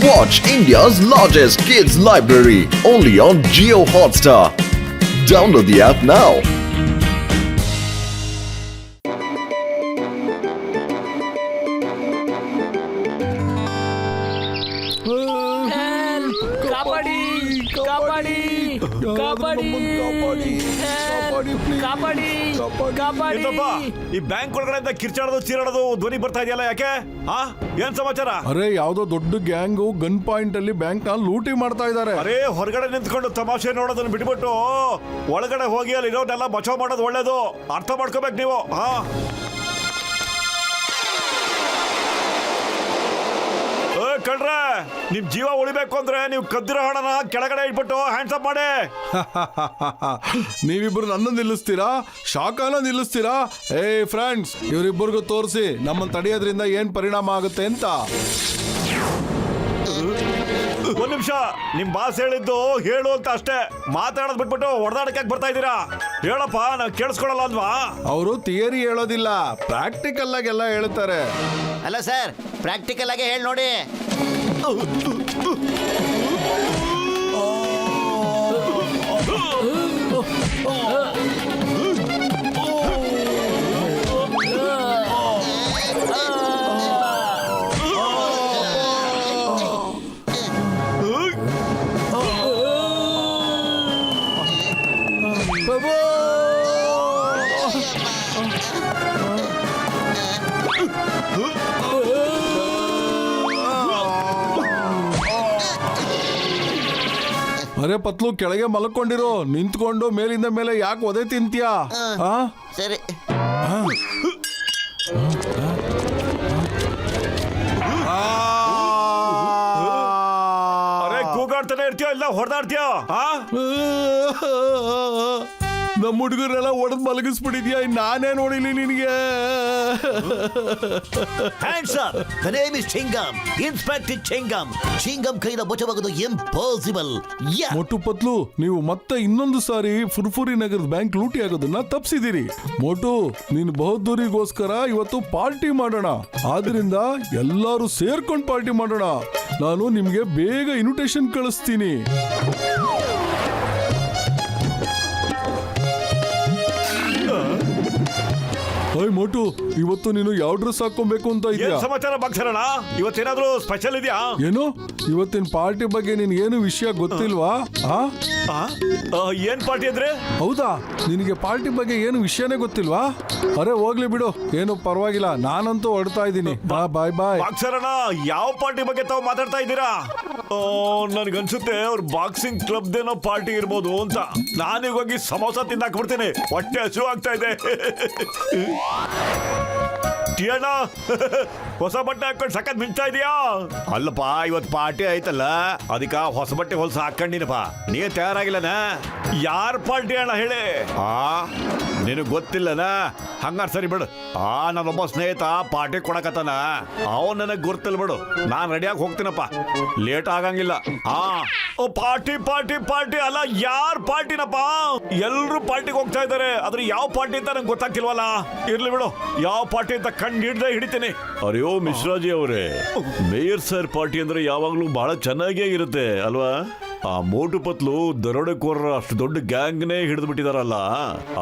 Watch India's largest kids library only on Jio Hotstar. Download the app now. ಕಾಪಾಡಿ ಕಾಪಾಡಿ ಕಾಪಾಡಿ ಕಾಪಾಡಿ ಕಾಪಾಡಿ ಏನಪ್ಪ ಈ ಬ್ಯಾಂಕ್ ಒಳಗಡೆ ಕಿರ್ಚಾಡೋದು ಚೀರಾಡೋದು ಧ್ವನಿ ಬರ್ತಾ ಇದೆಯಲ್ಲ ಯಾಕೆ ಏನ್ ಸಮಾಚಾರ? ಅರೆ ಯಾವ್ದೋ ದೊಡ್ಡ ಗ್ಯಾಂಗು ಗನ್ ಪಾಯಿಂಟ್ ಅಲ್ಲಿ ಬ್ಯಾಂಕ್ ನ ಲೂಟಿ ಮಾಡ್ತಾ ಇದ್ದಾರೆ. ಅರೆ ಹೊರಗಡೆ ನಿಂತ್ಕೊಂಡು ತಮಾಷೆ ನೋಡೋದನ್ನ ಬಿಟ್ಬಿಟ್ಟು ಒಳಗಡೆ ಹೋಗಿ ಅಲ್ಲಿ ಇರೋನೆಲ್ಲ ಬಚಾವ್ ಮಾಡೋದು ಒಳ್ಳೇದು. ಅರ್ಥ ಮಾಡ್ಕೋಬೇಕು ನೀವು. ಕಳ್ರೆ ನಿಮ್ ಜೀವ ಉಳಿಬೇಕು ಅಂದ್ರೆ ನೀವು ಕದ್ದಿರೋ ಹಣನ ಕೆಳಗಡೆ ಇಟ್ಬಿಟ್ಟು ಹ್ಯಾಂಡ್ಸ್ ಅಪ್ ಮಾಡಿ. ನೀವಿಬ್ರು ನನ್ನ ನಿಲ್ಲಿಸ್ತೀರಾ, ಶಾಖನ ನಿಲ್ಲಿಸ್ತೀರಾ? ಏ ಫ್ರೆಂಡ್ಸ್, ಇವರಿಬ್ಬರಿಗೂ ತೋರಿಸಿ ನಮ್ಮನ್ನು ತಡೆಯೋದ್ರಿಂದ ಏನ್ ಪರಿಣಾಮ ಆಗುತ್ತೆ ಅಂತ. ಒಂದ್ ನಿಮಿಷ, ನಿಮ್ ಬಾಸ್ ಹೇಳಿದ್ದು ಹೇಳು ಅಂತ ಅಷ್ಟೇ. ಮಾತಾಡೋದ್ ಬಿಟ್ಬಿಟ್ಟು ಹೊಡೆದಾಡಕ್ಕೆ ಬರ್ತಾ ಇದ್ದೀರಾ? ಹೇಳಪ್ಪ, ನಾವು ಕೇಳಿಸ್ಕೊಳಲ್ಲ ಅಲ್ವಾ? ಅವರು ಥಿಯರಿ ಹೇಳೋದಿಲ್ಲ, ಪ್ರಾಕ್ಟಿಕಲ್ ಆಗೆಲ್ಲ ಹೇಳ್ತಾರೆ. ಅಲ್ಲ ಸರ್, ಪ್ರಾಕ್ಟಿಕಲ್ ಆಗಿ ಹೇಳಿ ನೋಡಿ. ಅರೆ ಪತ್ಲು, ಕೆಳಗೆ ಮಲ್ಕೊಂಡಿರೋ, ನಿಂತ್ಕೊಂಡು ಮೇಲಿಂದ ಮೇಲೆ ಯಾಕೆ ಒದೆ ತಿಂತೀಯಾ? ಸರಿ. ಅರೆ ಕೂಗಾಡ್ತಾನೆ ಇರ್ತೀಯ ಇಲ್ಲ ಹೊಡೆದಾಡ್ತೀಯ? ನಮ್ಮ ಹುಡುಗರೆಲ್ಲ ಒಡೆದ್ ಮಲಗಿಸ್ಬಿಟ್ಟಿದ್ಯಾ, ನಾನೇ ನೋಡಿಲಿ ನಿನಗೆ. The name is Chingam, Inspector Chingam. Chingam ಕೈಯಿಂದ ಬಚಾವಾಗೋದು ಇಂಪಾಸಿಬಲ್. ಮೊಟ್ಟು ಪತ್ಲು, ನೀವು ಮತ್ತೆ ಇನ್ನೊಂದು ಸಾರಿ ಫುರ್ಫುರಿ ನಗರದ ಬ್ಯಾಂಕ್ ಲೂಟಿ ಆಗೋದನ್ನ ತಪ್ಪಿಸಿದಿರಿ. ಮೊಟ್ಟು, ನೀನು ಬಹುದ್ದೂರಿಗೋಸ್ಕರ ಇವತ್ತು ಪಾರ್ಟಿ ಮಾಡೋಣ. ಆದ್ರಿಂದ ಎಲ್ಲರೂ ಸೇರ್ಕೊಂಡು ಪಾರ್ಟಿ ಮಾಡೋಣ. ನಾನು ನಿಮ್ಗೆ ಬೇಗ ಇನ್ವಿಟೇಷನ್ ಕಳಿಸ್ತೀನಿ. ಹಾಯ್ ಮೋಟು, ಇವತ್ತು ನೀನು ಯಾವ ಡ್ರೆಸ್ ಹಾಕೊಬೇಕು ಅಂತ ಇದೆಯಾ? ಸಮಾಚಾರ ಬಾಕ್ಸರಣ, ಇವತ್ತೇನಾದ್ರೂ ಸ್ಪೆಷಲ್ ಇದೆಯಾ? ಏನು ಇವತ್ತಿನ ಪಾರ್ಟಿ ಬಗ್ಗೆ ನಿನ್ ಏನು ವಿಷಯ ಗೊತ್ತಿಲ್ವಾ? ಏನ್ ಪಾರ್ಟಿ ಅಂದ್ರೆ? ಹೌದಾ, ನಿನಗೆ ಪಾರ್ಟಿ ಬಗ್ಗೆ ಏನು ವಿಷಯನೇ ಗೊತ್ತಿಲ್ವಾ? ಅರೆ ಹೋಗ್ಲಿ ಬಿಡು, ಏನು ಪರವಾಗಿಲ್ಲ, ನಾನಂತೂ ಹೊರಡ್ತಾ ಇದ್ದೀನಿ. ಬಾಯ್ ಬಾಯ್. ಬಾಕ್ಸರಣ, ಯಾವ ಪಾರ್ಟಿ ಬಗ್ಗೆ ತಾವು ಮಾತಾಡ್ತಾ ಇದ್ದೀರಾ? ನನ್ಗನ್ಸುತ್ತೆ ಅವ್ರ ಬಾಕ್ಸಿಂಗ್ ಕ್ಲಬ್ ಏನೋ ಪಾರ್ಟಿ ಇರ್ಬೋದು ಅಂತ. ನಾನೀಗ ಹೋಗಿ ಸಮೋಸ ತಿಂದಾಕ್ಬಿಡ್ತೀನಿ, ಹೊಟ್ಟೆ ಹಸು ಆಗ್ತಾ ಇದೆ. ಹೊಸ ಬಟ್ಟೆ ಹಾಕೊಂಡು ಸಖತ್ ಮಿಂಚ್ತಾ ಇದೀಯಾ? ಅಲ್ಲಪ್ಪ, ಇವತ್ತು ಪಾರ್ಟಿ ಆಯ್ತಲ್ಲ, ಅದಕ್ಕ ಹೊಸ ಬಟ್ಟೆ ಹೊಲ್ಸ ಹಾಕೊಂಡಿನಪ್ಪ. ನೀ ತಯಾರಾಗಿಲ್ಲನ? ಯಾರ ಪಾರ್ಟಿ ಅಣ್ಣ ಹೇಳಿ? ನಿನಗ್ ಗೊತ್ತಿಲ್ಲನ? ಹಂಗಾರ ಸರಿ ಬಿಡು. ನನ್ನೊಬ್ಬ ಸ್ನೇಹಿತ ಪಾರ್ಟಿ ಕೊಡಕತ್ತಾನ, ಅವನ್ ನನಗ್ ಗೊತ್ತಿಲ್ಲ ಬಿಡು. ನಾನ್ ರೆಡಿಯಾಗಿ ಹೋಗ್ತೀನಪ್ಪ, ಲೇಟ್ ಆಗಂಗಿಲ್ಲ. ಪಾರ್ಟಿ ಪಾರ್ಟಿ ಪಾರ್ಟಿ ಅಲ್ಲ, ಯಾರ್ ಪಾರ್ಟಿನಪ್ಪ? ಎಲ್ರು ಪಾರ್ಟಿಗೆ ಹೋಗ್ತಾ ಇದಾರೆ, ಆದ್ರೆ ಯಾವ ಪಾರ್ಟಿ ಅಂತ ನಂಗೆ ಗೊತ್ತಾಗ್ತಿಲ್ವಲ್ಲ. ಇರ್ಲಿ ಬಿಡು, ಯಾವ ಪಾರ್ಟಿ ಅಂತ ಕಂಡು ಹಿಡಿತೀನಿ. ಅರೆಯೋ ಮಿಶ್ರಾಜಿ ಅವರೇ, ಮೇಯರ್ ಸರ್ ಪಾರ್ಟಿ ಅಂದ್ರೆ ಯಾವಾಗ್ಲೂ ಬಹಳ ಚೆನ್ನಾಗೇ ಇರುತ್ತೆ ಅಲ್ವಾ? ಆ ಮೋಟು ಪತ್ಲು ದರೋಡೆಕೋರರ ಅಷ್ಟು ದೊಡ್ಡ ಗ್ಯಾಂಗ್ನೇ ಹಿಡಿದು ಬಿಟ್ಟಿದಾರಲ್ಲ,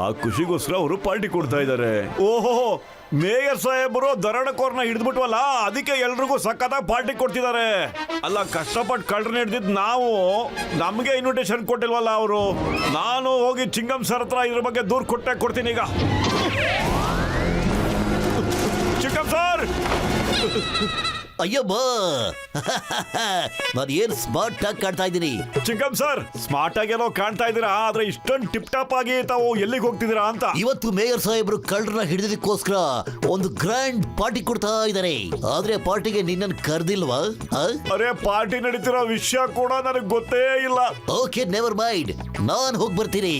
ಆ ಖುಷಿಗೋಸ್ಕರ ಅವರು ಪಾರ್ಟಿ ಕೊಡ್ತಾ ಇದ್ದಾರೆ. ಓಹೋ, ಮೇಯರ್ ಸಾಹೇಬರು ದರೋಡೆಕೋರನ ಹಿಡಿದ್ಬಿಟ್ವಲ್ಲ, ಅದಕ್ಕೆ ಎಲ್ರಿಗೂ ಸಖತ್ತಾಗಿ ಪಾರ್ಟಿ ಕೊಡ್ತಿದ್ದಾರೆ. ಅಲ್ಲ, ಕಷ್ಟಪಟ್ಟು ಕಳ್ಳರನ್ನ ಹಿಡಿದಿದ್ ನಾವು, ನಮ್ಗೆ ಇನ್ವಿಟೇಷನ್ ಕೊಟ್ಟಿಲ್ವಲ್ಲ ಅವರು. ನಾನು ಹೋಗಿ ಚಿಂಗಂ ಸರ್ ಹತ್ರ ಇದ್ರ ಬಗ್ಗೆ ದೂರ ಕೊಡ್ತೀನಿ ಈಗ. ಚಿಂಗಂ ಸರ್, ಅಯ್ಯಬ್ಬ, ನಾನು ಏನ್ ಸ್ಮಾರ್ಟ್ ಆಗಿ ಕಾಣ್ತಾ ಇದ್ದೀನಿ. ಚಿಂಗಂ ಸರ್, ಸ್ಮಾರ್ಟ್ ಆಗೇನೋ ಕಾಣ್ತಾ ಇದ್ದೀರಾ, ಆದ್ರೆ ಇಷ್ಟೊಂದು ಟಿಪ್ ಟಾಪ್ ಆಗಿ ತಾವು ಎಲ್ಲಿಗೆ ಹೋಗ್ತಿದ್ದೀರಾ ಅಂತ. ಇವತ್ತು ಮೇಯರ್ ಸಾಹೇಬ್ರು ಕಳ್ಳರನ್ನ ಹಿಡಿದಕ್ಕೋಸ್ಕರ ಒಂದು ಗ್ರ್ಯಾಂಡ್ ಪಾರ್ಟಿ ಕೊಡ್ತಾ ಇದ್ದಾರೆ. ಆದ್ರೆ ಪಾರ್ಟಿಗೆ ನಿನ್ನನ್ನು ಕರೆದಿಲ್ವಾ? ಅರೆ, ಪಾರ್ಟಿ ನಡೀತಿರೋ ವಿಷಯ ಕೂಡ ನನಗೆ ಗೊತ್ತೇ ಇಲ್ಲ. ಓಕೆ, ನೆವರ್ ಮೈಂಡ್, ನಾನು ಹೋಗಿ ಬರ್ತೀನಿ.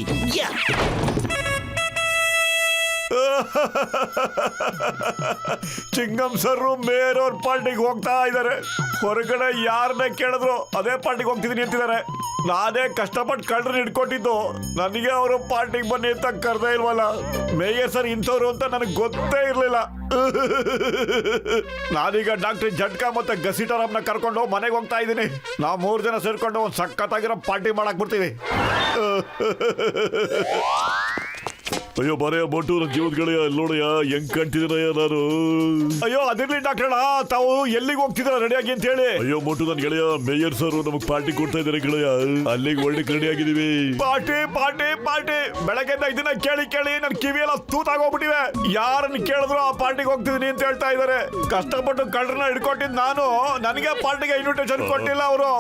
ಚಿಂಗಂ ಸರ್ ಮೇಯರ್ ಅವ್ರ ಪಾರ್ಟಿಗೆ ಹೋಗ್ತಾ ಇದ್ದಾರೆ. ಹೊರಗಡೆ ಯಾರನ್ನ ಕೇಳಿದ್ರು ಅದೇ ಪಾರ್ಟಿಗೆ ಹೋಗ್ತಿದೀನಿ ಅಂತಿದ್ದಾರೆ. ನಾನೇ ಕಷ್ಟಪಟ್ಟು ಕಳ್ಳರನ್ನ ಹಿಡ್ಕೊಟ್ಟಿದ್ದು, ನನಗೆ ಅವರು ಪಾರ್ಟಿಗೆ ಬನ್ನಿ ಅಂತ ಕರ್ದೇ ಇಲ್ವಲ್ಲ. ಮೇಯರ್ ಸರ್ ಇಂಥವ್ರು ಅಂತ ನನಗೆ ಗೊತ್ತೇ ಇರ್ಲಿಲ್ಲ. ನಾನೀಗ ಡಾಕ್ಟರ್ ಜಟ್ಕಾ ಮತ್ತೆ ಗಸಿಟರಾಮ್ನ ಕರ್ಕೊಂಡು ಮನೆಗೆ ಹೋಗ್ತಾ ಇದ್ದೀನಿ. ನಾವು 3 ಜನ ಸೇರ್ಕೊಂಡು ಒಂದು ಸಖತ್ತಾಗಿರೋ ಪಾರ್ಟಿ ಮಾಡಕ್ ಬಿಡ್ತೀವಿ. ಅಯ್ಯೋ ಬರೆಯ ಬೋಟು ನನ್ನ ಜೀವದ ಗೆಳೆಯ ನೋಡಯ್ಯ ಹೆಂಗ್ ಕಂಟಿದ್ದೀನಯ್ಯ ನಾನು. ಅಯ್ಯೋ ಅದಿರ್ಲಿ ಡಾಕ್ಟರ್, ತಾವು ಎಲ್ಲಿಗೆ ಹೋಗ್ತಿದ್ರ ರೆಡಿಯಾಗಿ ಅಂತ ಹೇಳಿ. ಅಯ್ಯೋ ಮೋಟು ನನ್ನ ಗೆಳೆಯ ಮೇಯರ್ ಸರ್ ನಮಗ್ ಪಾರ್ಟಿ ಕೊಡ್ತಾ ಇದ್ದಾರೆ ಗೆಳೆಯ, ಅಲ್ಲಿಗೆ ಒಳ್ಳೆ ರೆಡಿ ಆಗಿದೀವಿ. ಪಾರ್ಟಿ ಪಾರ್ಟಿ ಪಾರ್ಟಿ ಬೆಳಗ್ಗೆಯಿಂದ ಇದನ್ನ ಕೇಳಿ ಕೇಳಿ ನನ್ನ ಕಿವಿಯೆಲ್ಲ ತೂತಾಗೋಗ್ಬಿಟ್ಟಿವೆ. ಯಾರನ್ನ ಕೇಳಿದ್ರು ಆ ಪಾರ್ಟಿಗೆ ಹೋಗ್ತಿದೀನಿ ಅಂತ ಹೇಳ್ತಾ ಇದಾರೆ. ಕಷ್ಟಪಟ್ಟು ಕಳ್ಳರನ್ನ ಹಿಡ್ಕೊಟ್ಟಿದ್ ನಾನು, ನನಗೆ ಪಾರ್ಟಿಗೆ ಇನ್ವಿಟೇಷನ್ ಕೊಟ್ಟಿಲ್ಲ ಅವರು.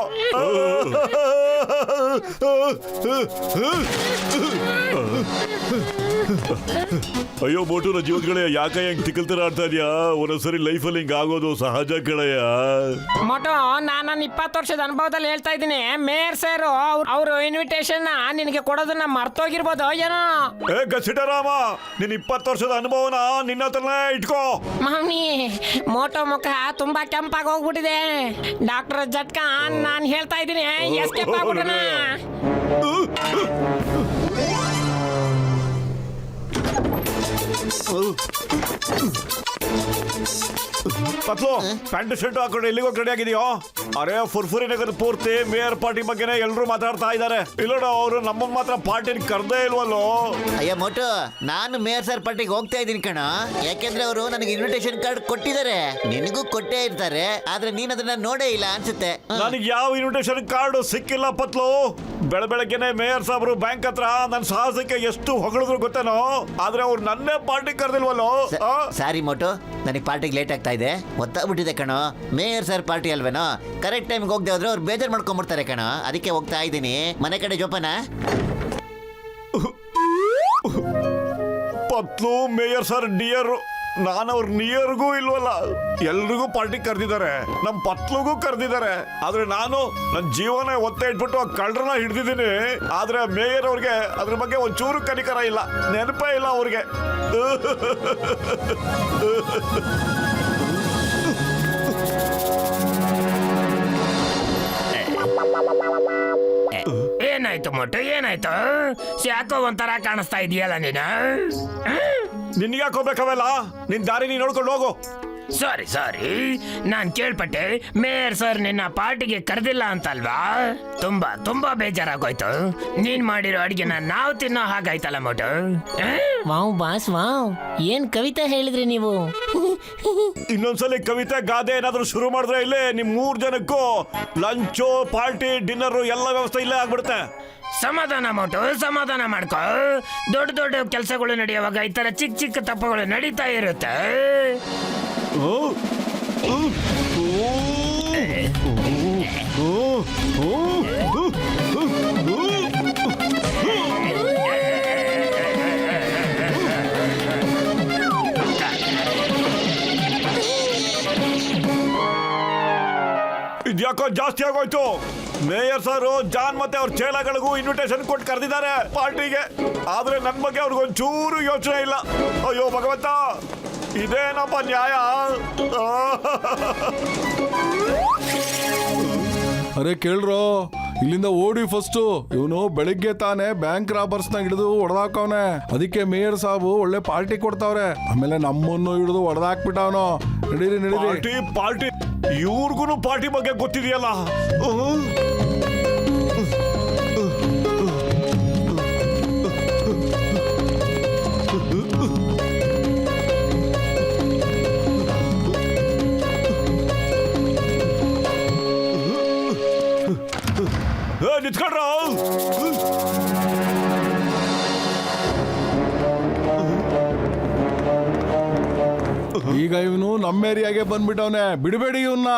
ಅಯ್ಯೋ ಮೋಟು ನನ್ನ ಜೀವದ ಗೆಳೆಯ ಯಾಕ ಹೆಂಗ್ ತಿಕ್ಕಲ್ತರ ಆಡ್ತಾ ಇದೀಯಾ? ಒಂದೊಂದ್ಸರಿ ಲೈಫಲ್ಲಿ ಹಿಂಗ್ ಆಗೋದು ಸಹಜ ಗೆಳೆಯ. ಮೊಟೋ ನಾನು 20 ವರ್ಷದ ಅನುಭವದಲ್ಲಿ ಹೇಳ್ತಾ ಇದ್ದೀನಿ. ಮೇಯರ್ ಸರ್ ಅವರು ಇನ್ವಿಟೇಷನ್ ನಿನಗೆ ಕೊಡೋದನ್ನ ಮರ್ತೋಗಿರ್ಬೋದು ಏನೋ. ಏ ಗಸಿಟರಾಮ, ನಿನ್ 20 ವರ್ಷದ ಅನುಭವನ ನಿನ್ನ ಹತ್ರನೇ ಇಟ್ಕೋ. ಮಮ್ಮಿ, ಮೋಟೋ ಮುಖ ತುಂಬಾ ಕೆಂಪಾಗಿ ಹೋಗ್ಬಿಟ್ಟಿದೆ. ಡಾಕ್ಟರ್ ಜಟ್ಕಾ ನಾನು ಹೇಳ್ತಾ ಇದ್ದೀನಿ, ಎಸ್ಕೇಪ್ ಆಗ್ಬಿಡೋಣ. ಪತ್ಲು ಪ್ಯಾಂಟ್ ಶರ್ಟ್ ಹಾಕೊಂಡು ಎಲ್ಲಿಗೆ ಹೋಗಿ ರೆಡಿ ಆಗಿದೆಯೋ? ಅರೆ ಫುರ್ಫುರಿ ನಗರ ಪೂರ್ತಿ ಮೇಯರ್ ಪಾರ್ಟಿ ಬಗ್ಗೆನೇ ಎಲ್ಲರೂ ಮಾತಾಡ್ತಾ ಇದ್ದಾರೆ. ಇಲ್ಲೋಡ ಅವರು ನಮ್ಮನ್ನ ಮಾತ್ರ ಪಾರ್ಟಿನ ಕರ್ದೇ ಇಲ್ವಲ್ಲೋ. ಅಯ್ಯ ಮೋಟು, ನಾನು ಮೇಯರ್ ಸರ್ ಪಾರ್ಟಿಗೆ ಹೋಗ್ತಾ ಇದ್ದೀನಿ ಕಣ. ಯಾಕೆಂದ್ರೆ ಅವರು ನನಗೆ ಇನ್ವಿಟೇಷನ್ ಕಾರ್ಡ್ ಕೊಟ್ಟಿದ್ದಾರೆ. ನಿನಗೂ ಕೊಟ್ಟೇ ಇರ್ತಾರೆ, ಆದ್ರೆ ನೀನ್ ಅದನ್ನ ನೋಡೇ ಇಲ್ಲ ಅನ್ಸುತ್ತೆ. ನನಗೆ ಯಾವ ಇನ್ವಿಟೇಷನ್ ಕಾರ್ಡ್ ಸಿಕ್ಕಿಲ್ಲ ಪತ್ಲು. ಬೆಳಗ್ಗೆನೆ ಮೇಯರ್ ಸಾಬ್ರು ಬ್ಯಾಂಕ್ ಹತ್ರ ನನ್ನ ಸಾಹಸಕ್ಕೆ ಎಷ್ಟು ಹೊಗಳಿದ್ರು ಗೊತ್ತೇನೋ, ಆದ್ರೆ ಅವ್ರು ನನ್ನೇ ಪಾರ್ಟಿ ಕರ್ದಿಲ್ವಲ್ಲೋ. ಸಾರಿ ಮೋಟು, ನನಗೆ ಪಾರ್ಟಿಗೆ ಲೇಟ್ ಆಗ್ತಾ ಇದೆ, ಗೊತ್ತಾಗ್ಬಿಟ್ಟಿದೆ ಕಣೋ. ಮೇಯರ್ ಸರ್ ಪಾರ್ಟಿ ಅಲ್ವೇನೋ, ಕರೆಕ್ಟ್ ಟೈಮ್ಗೆ ಹೋಗದೆ ಹೋದ್ರೆ ಅವ್ರು ಬೇಜಾರು ಮಾಡ್ಕೊಂಡ್ಬಿಡ್ತಾರೆ ಕಣೋ. ಅದಕ್ಕೆ ಹೋಗ್ತಾ ಇದ್ದೀನಿ. ಮನೆ ಕಡೆ ಜೋಪಾನ. ಪತ್ಲು ಮೇಯರ್ ಸರ್ ಡಿಯರ್, ನಾನು ಅವ್ರ ನಿಯರ್ಗೂ ಇಲ್ವಲ್ಲ. ಎಲ್ರಿಗೂ ಪಾರ್ಟಿ ಕರೆದಿದ್ದಾರೆ, ನಮ್ ಪತ್ಲುಗೂ ಕರೆದಿದ್ದಾರೆ. ಆದ್ರೆ ನಾನು ನನ್ನ ಜೀವನ ಒತ್ತೆ ಇಟ್ಬಿಟ್ಟು ಆ ಕಳ್ಳರನ್ನ ಹಿಡ್ದಿದ್ದೀನಿ. ಆದ್ರೆ ಮೇಯರ್ ಅವ್ರಿಗೆ ಅದ್ರ ಬಗ್ಗೆ ಒಂಚೂರು ಕನಿಕರ ಇಲ್ಲ, ನೆನಪೇ ಇಲ್ಲ ಅವ್ರಿಗೆ. ಏನಾಯ್ತು ಮೊಟ್ಟೆ, ಏನಾಯ್ತು? ಯಾಕೋ ಒಂಥರ ಕಾಣಿಸ್ತಾ ಇದೆಯಲ್ಲ ನೀನು. ನಿನ್ಗೆ ಹಾಕೋಬೇಕಾವಲ್ಲ, ನಿನ್ ದಾರಿ ನೀನ್ ನೋಡ್ಕೊಂಡು ಹೋಗು. ಸಾರಿ, ನಾನ್ ಕೇಳ್ಪಟ್ಟೆ ಮೇಯರ್ ಸರ್ ನಿನ್ನ ಪಾರ್ಟಿಗೆ ಕರೆದಿಲ್ಲ ಅಂತಲ್ವಾ? ತುಂಬಾ ಬೇಜಾರಾಗೋಯ್ತು. ನೀನ್ ಮಾಡಿರೋ ಅಡಿಗೆನ ನಾವು ತಿನ್ನೋ ಹಾಗಾಯ್ತಲ್ಲ ಮೊಟ್ಟು. ವಾವ್ ಬಾಸ್ ವಾವ್, ಏನ್ ಕವಿತೆ ಹೇಳಿದ್ರಿ ನೀವು. ಇನ್ನೊಂದ್ಸಲಿ ಕವಿತೆ ಗಾದೆ ಏನಾದ್ರೂ ಶುರು ಮಾಡಿದ್ರೆ ಇಲ್ಲೇ ನಿಮ್ 3 ಜನಕ್ಕೂ ಲಂಚು ಪಾರ್ಟಿ ಡಿನ್ನರ್ ಎಲ್ಲ ವ್ಯವಸ್ಥೆ ಇಲ್ಲೇ ಆಗ್ಬಿಡುತ್ತೆ. ಸಮಾಧಾನ ಮೊಟ್ಟು, ಸಮಾಧಾನ ಮಾಡ್ಕೋ. ದೊಡ್ಡ ಕೆಲಸಗಳು ನಡೆಯುವಾಗ ಈ ತರ ಚಿಕ್ಕ ತಪ್ಪುಗಳು ನಡೀತಾ ಇರುತ್ತೆ. ಇದ್ಯಾಕೋ ಜಾಸ್ತಿ ಆಗೋಯ್ತು. ಮೇಯರ್ ಸರ್ ಜಾನ್ ಮತ್ತೆ ಅವ್ರ ಚೇಲಾಗಳಿಗೂ ಇನ್ವಿಟೇಷನ್ ಕೊಟ್ಟು ಕರೆದಿದ್ದಾರೆ ಪಾರ್ಟಿಗೆ. ಆದ್ರೆ ನನ್ ಬಗ್ಗೆ ಅವ್ರಿಗೊಂಚೂರು ಯೋಚನೆ ಇಲ್ಲ. ಅಯ್ಯೋ ಭಗವಂತ, ಇದೇನಪ್ಪ ನ್ಯಾಯ? ಅರೆ ಕೇಳ್ರೋ, ಇಲ್ಲಿಂದ ಓಡಿ ಫಸ್ಟ್. ಇವನು ಬೆಳಿಗ್ಗೆ ತಾನೇ ಬ್ಯಾಂಕ್ ರಾಬರ್ಸ್ನ ಹಿಡಿದು ಹೊಡೆದಾಕವನೆ. ಅದಕ್ಕೆ ಮೇಯರ್ ಸಾಬು ಒಳ್ಳೆ ಪಾರ್ಟಿ ಕೊಡ್ತಾವ್ರೆ. ಆಮೇಲೆ ನಮ್ಮನ್ನು ಹಿಡಿದು ಹೊಡೆದಾಕ್ಬಿಟ್ಟವನು. ನಡೀರಿ. ಪಾರ್ಟಿ ಇವ್ರಿಗೂ ಪಾರ್ಟಿ ಬಗ್ಗೆ ಗೊತ್ತಿದೆಯಲ್ಲ. ನಿಂತ್ಕೊಂಡ್ರ. ಈಗ ಇವನು ನಮ್ಮ ಏರಿಯಾಗೆ ಬಂದ್ಬಿಟ್ಟವನೆ, ಬಿಡಬೇಡಿ ಇವನ್ನ.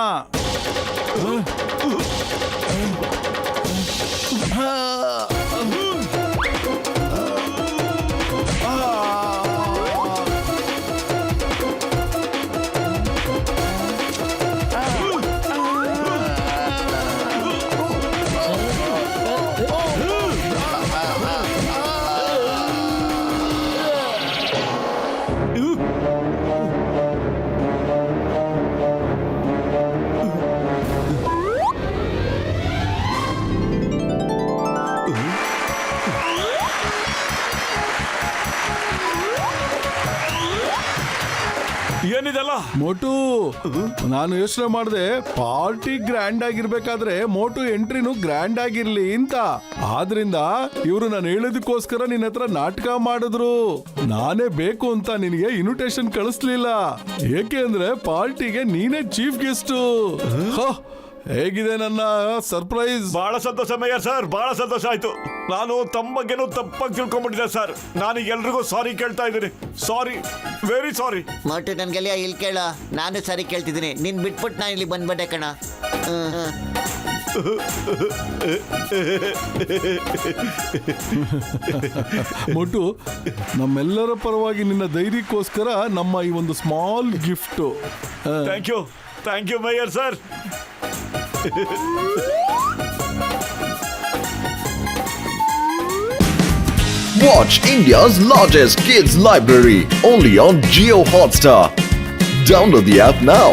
ಏನಿದೆಲ್ಲ ಮೋಟು ನಾನು ಯೋಚನೆ ಮಾಡಿದೆ ಪಾರ್ಟಿ ಗ್ರ್ಯಾಂಡ್ ಆಗಿರ್ಬೇಕಾದ್ರೆ ಮೋಟು ಎಂಟ್ರಿನು ಗ್ರ್ಯಾಂಡ್ ಆಗಿರ್ಲಿ ಅಂತ. ಆದ್ರಿಂದ ಇವರು ನಾನು ಹೇಳೋದಕ್ಕೋಸ್ಕರ ನಿನ್ನ ಹತ್ರ ನಾಟಕ ಮಾಡಿದ್ರು. ನಾನೇ ಬೇಕು ಅಂತ ನಿನಗೆ ಇನ್ವಿಟೇಷನ್ ಕಳಿಸ್ಲಿಲ್ಲ, ಏಕೆ ಅಂದ್ರೆ ಪಾರ್ಟಿಗೆ ನೀನೇ ಚೀಫ್ ಗೆಸ್ಟ್. ಹೇಗಿದೆ ನನ್ನ ಸರ್ಪ್ರೈಸ್? ಬಹಳ ಸಂತೋಷ ಮೇಯರ್ ಸರ್, ಬಹಳ ಸಂತೋಷ ಆಯ್ತು. ನಾನು ತಮ್ಮ ಬಗ್ಗೆನೂ ತಪ್ಪಾಗಿ ತಿಳ್ಕೊಂಡ್ಬಿಟ್ಟಿದ್ದೆ ಸರ್. ನಾನು ಎಲ್ರಿಗೂ ಸಾರಿ ಕೇಳ್ತಾ ಇದ್ದೀನಿ. ಸಾರಿ, ವೆರಿ ಸಾರಿ. ಮೊಟ್ಟು ನನ್ ಗೆಳೆಯ ಇಲ್ಲಿ ಕೇಳ, ನಾನು ಸರಿ ಕೇಳ್ತಿದ್ದೀನಿ. ನೀನ್ ಬಿಟ್ಬಿಟ್ಟು ನಾನು ಇಲ್ಲಿ ಬಂದ್ಬಿಟ್ಟೆ ಕಣ. ಮೋಟು, ನಮ್ಮೆಲ್ಲರ ಪರವಾಗಿ ನಿನ್ನ ಧೈರ್ಯಕ್ಕೋಸ್ಕರ ನಮ್ಮ ಈ ಒಂದು small gift. Thank you mayor sir. Watch India's largest kids library only on Geo Hotstar. Download the app now.